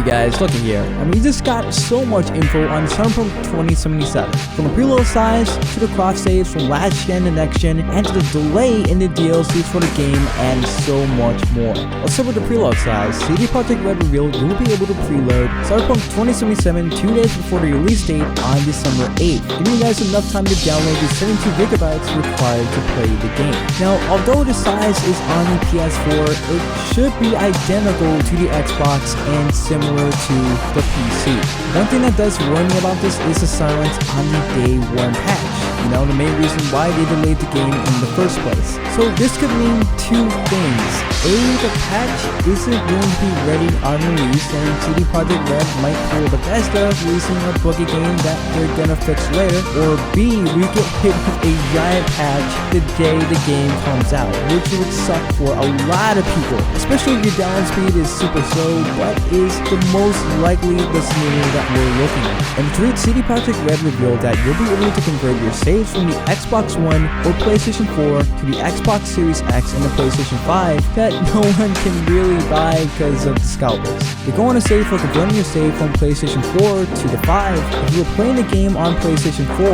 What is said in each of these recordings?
guys, look at here. I mean, we just got so much info on Cyberpunk 2077. From the preload size, to the cross saves from last gen to next gen, and to the delay in the DLCs for the game, and so much more. Let's start with the preload size. CD Projekt RED revealed you will be able to preload Cyberpunk 2077 2 days before the release date on December 8th, giving you guys enough time to download the 72 gigabytes required to play the game. Now, although the size is on the PS4, it should be identical to the Xbox and similar to the PC. One thing that does worry me about this is the silence on the day one patch. You know, the main reason why they delayed the game in the first place. So this could mean two things. A, the patch isn't going to be ready on release and CD Projekt RED might pull Bethesda releasing a buggy game that they're gonna fix later. Or B, we get hit with a giant patch the day the game comes out, which would suck for a lot of people, especially if your download speed is super slow, but is the most likely the scenario that we're looking at. And to read, CD Projekt RED revealed that you'll be able to convert your saves from the Xbox One or PlayStation 4 to the Xbox Series X and the PlayStation 5 that no one can really buy because of the scalpers. They go on to say for converting your save from PlayStation 4 to the 5, if you were playing the game on PlayStation 4,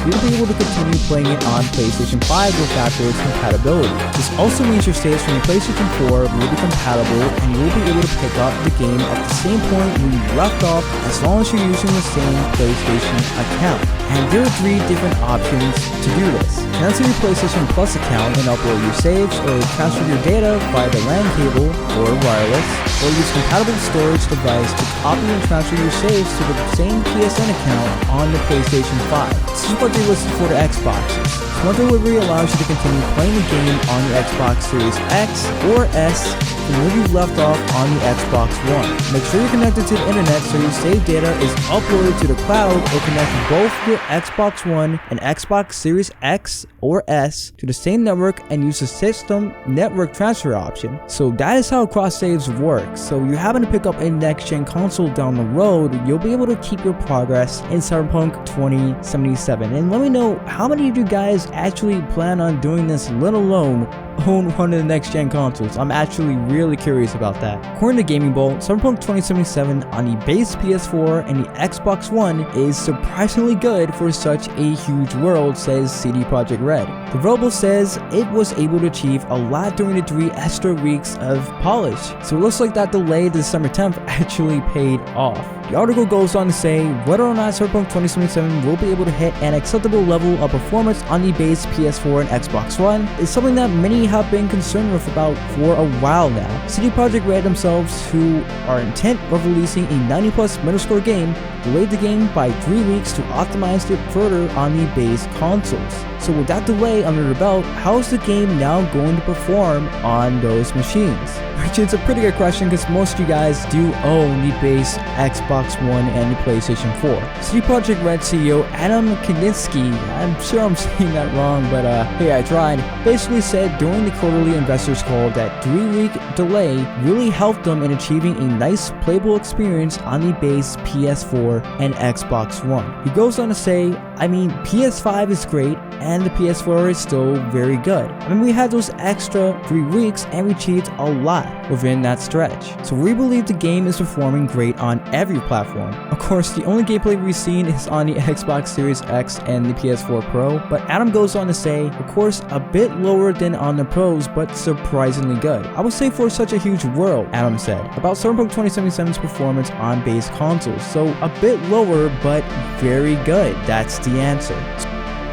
you'll be able to continue playing it on PlayStation 5 with backwards compatibility. This also means your saves from your PlayStation 4 will be compatible and you will be able to pick up the game at the same point where you left off as long as you're using the same PlayStation account. And there are 3 different options to do this. Cancel your PlayStation Plus account and upload your saves, or transfer your data via the LAN cable or wireless, or use compatible storage device to copy and transfer your saves to the same PSN account on the PlayStation 5. This is what they listed for the Xboxes. Smart Delivery allows you to continue playing the game on your Xbox Series X or S from where you left off on the Xbox One. Make sure you're connected to the internet so your save data is uploaded to the cloud, or connect both your Xbox One and Xbox Series X or S to the same network and use the system network transfer option. So that is how cross saves work. So you happen to pick up a next gen console down the road, you'll be able to keep your progress in Cyberpunk 2077. And let me know how many of you guys actually plan on doing this, let alone own one of the next gen consoles. I'm actually really curious about that. According to Gaming Bolt, Cyberpunk 2077 on the base PS4 and the Xbox One is surprisingly good for such a huge world, says CD Projekt RED. The Verbal says it was able to achieve a lot during the 3 extra weeks of polish, so it looks like that delay to December 10th actually paid off. The article goes on to say whether or not Cyberpunk 2077 will be able to hit an acceptable level of performance on the base PS4 and Xbox One is something that many have been concerned with about for a while now. CD Projekt RED themselves, who are intent of releasing a 90+ Metascore game, delayed the game by 3 weeks to optimize it further on the base consoles. So with that delay under the belt, how is the game now going to perform on those machines? Which is a pretty good question because most of you guys do own the base Xbox One and the PlayStation 4. CD Projekt RED CEO Adam Kaninsky, I'm sure I'm saying that wrong, but hey, I tried, basically said during the quarterly investors call that 3-week delay really helped them in achieving a nice playable experience on the base PS4 and Xbox One. He goes on to say, I mean, PS5 is great and the PS4 is still very good. I mean, we had those extra 3 weeks and we achieved a lot within that stretch. So we believe the game is performing great on every platform. Of course, the only gameplay we've seen is on the Xbox Series X and the PS4 Pro, but Adam goes on to say, of course, a bit lower than on the Pros, but surprisingly good. I would say for such a huge world, Adam said, about Cyberpunk 2077's performance on base consoles. So a bit lower, but very good. That's the answer.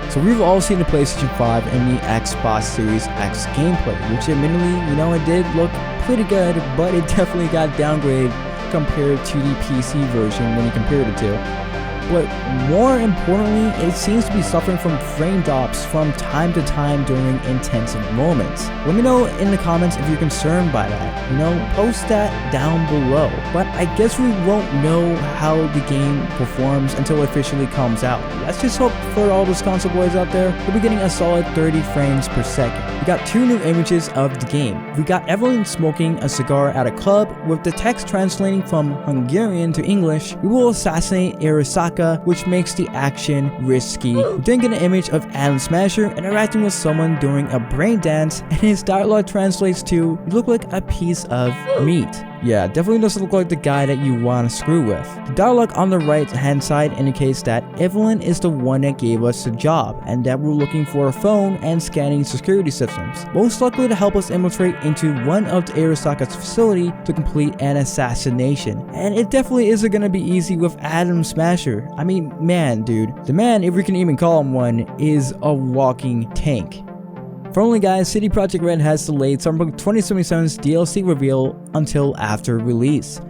So we've all seen the PlayStation 5 and the Xbox Series X gameplay, which admittedly, you know, it did look pretty good, but it definitely got downgraded compared to the PC version when you compared it to. But more importantly, it seems to be suffering from frame drops from time to time during intensive moments. Let me know in the comments if you're concerned by that. You know, post that down below. But I guess we won't know how the game performs until it officially comes out. Let's just hope for all those console boys out there, we'll be getting a solid 30 frames per second. We got 2 new images of the game. We got Evelyn smoking a cigar at a club with the text translating from Hungarian to English. We will assassinate Arasaka, which makes the action risky. We then get an image of Adam Smasher interacting with someone during a brain dance, and his dialogue translates to, "You look like a piece of meat." Yeah, definitely doesn't look like the guy that you want to screw with. The dialogue on the right hand side indicates that Evelyn is the one that gave us the job, and that we're looking for a phone and scanning security systems, most likely to help us infiltrate into one of the Arasaka's facility to complete an assassination. And it definitely isn't gonna be easy with Adam Smasher. I mean, man, dude. The man, if we can even call him one, is a walking tank. Finally guys, CD Projekt RED has delayed Cyberpunk 2077's DLC reveal until after release.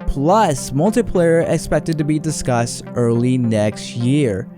Plus, multiplayer expected to be discussed early next year.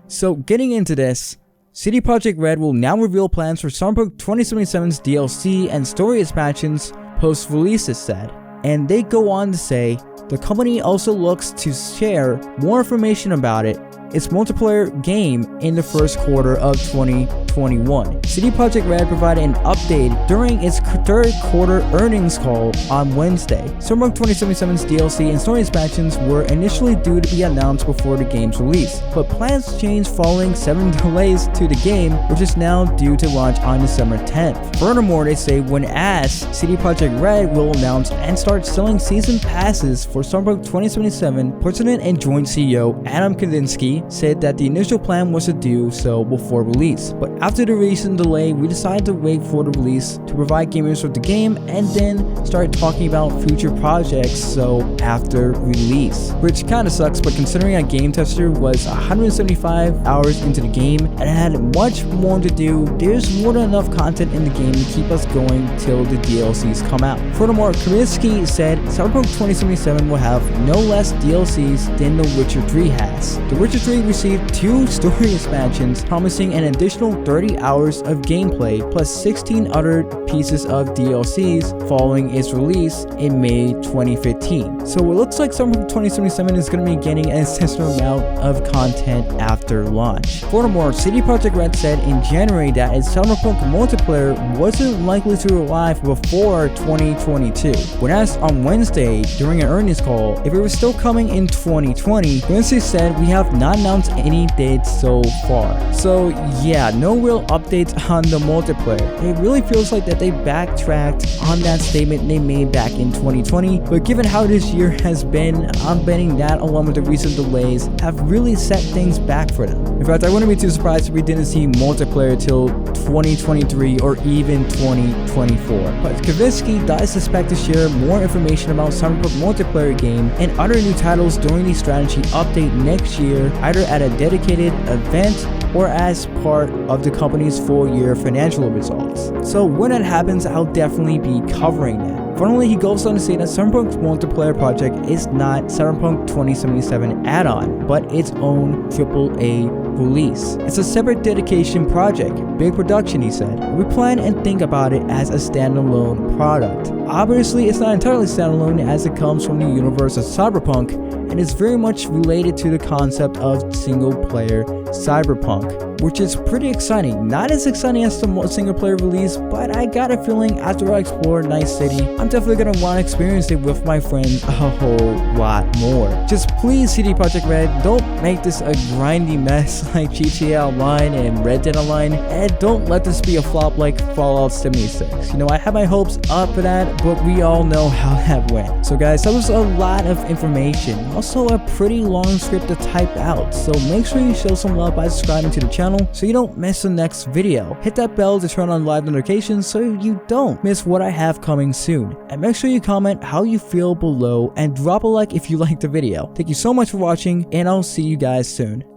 So getting into this, CD Projekt RED will now reveal plans for Cyberpunk 2077's DLC and story expansions post-release, it said. And they go on to say, the company also looks to share more information about its multiplayer game in the first quarter of 2021. CD Projekt RED provided an update during its third quarter earnings call on Wednesday. Cyberpunk 2077's DLC and story expansions were initially due to be announced before the game's release, but plans changed following 7 delays to the game, which is now due to launch on December 10th. Furthermore, they say when asked, CD Projekt RED will announce and start selling season passes for Cyberpunk 2077. President and joint CEO Adam Kandinsky said that the initial plan was to do so before release, but after the recent delay, we decided to wait for the release to provide gamers with the game and then start talking about future projects so after release. Which kinda sucks, but considering a game tester was 175 hours into the game and had much more to do, there's more than enough content in the game to keep us going till the DLCs come out. Furthermore, Kandinsky said Cyberpunk 2077 will have no less DLCs than The Witcher 3 has. The Witcher 3 received 2 story expansions promising an additional 30 hours of gameplay plus 16 other pieces of DLCs following its release in May 2015. So it looks like Cyberpunk 2077 is going to be getting an extensive amount of content after launch. Furthermore, CD Projekt RED said in January that its Cyberpunk multiplayer wasn't likely to arrive before 2022. When asked on Wednesday during an earnings call if it was still coming in 2020, Wednesday said we have not announced any dates so far. So yeah, no real updates on the multiplayer. It really feels like that they backtracked on that statement they made back in 2020, but given how this year has been, I'm betting that along with the recent delays have really set things back for them. In fact, I wouldn't be too surprised if we didn't see multiplayer till 2023 or even 2024. But Kandinsky does expect to share more information about Cyberpunk multiplayer game and other new titles during the strategy update next year, either at a dedicated event or as part of the company's full-year financial results. So when that happens, I'll definitely be covering that. Finally, he goes on to say that Cyberpunk's multiplayer project is not Cyberpunk 2077 add-on, but its own AAA release. It's a separate dedication project, big production, he said. We plan and think about it as a standalone product. Obviously, it's not entirely standalone as it comes from the universe of Cyberpunk, and it's very much related to the concept of single-player Cyberpunk, which is pretty exciting. Not as exciting as the single-player release, but I got a feeling after I explore Night City, I'm definitely gonna want to experience it with my friends a whole lot more. Just please, CD Projekt RED, don't make this a grindy mess like GTA Online and Red Dead Online, and don't let this be a flop like Fallout 76. You know, I have my hopes up for that, but we all know how that went. So guys, that was a lot of information. Also a pretty long script to type out, so make sure you show some love by subscribing to the channel so you don't miss the next video. Hit that bell to turn on live notifications so you don't miss what I have coming soon. And make sure you comment how you feel below and drop a like if you liked the video. Thank you so much for watching, and I'll see you guys soon.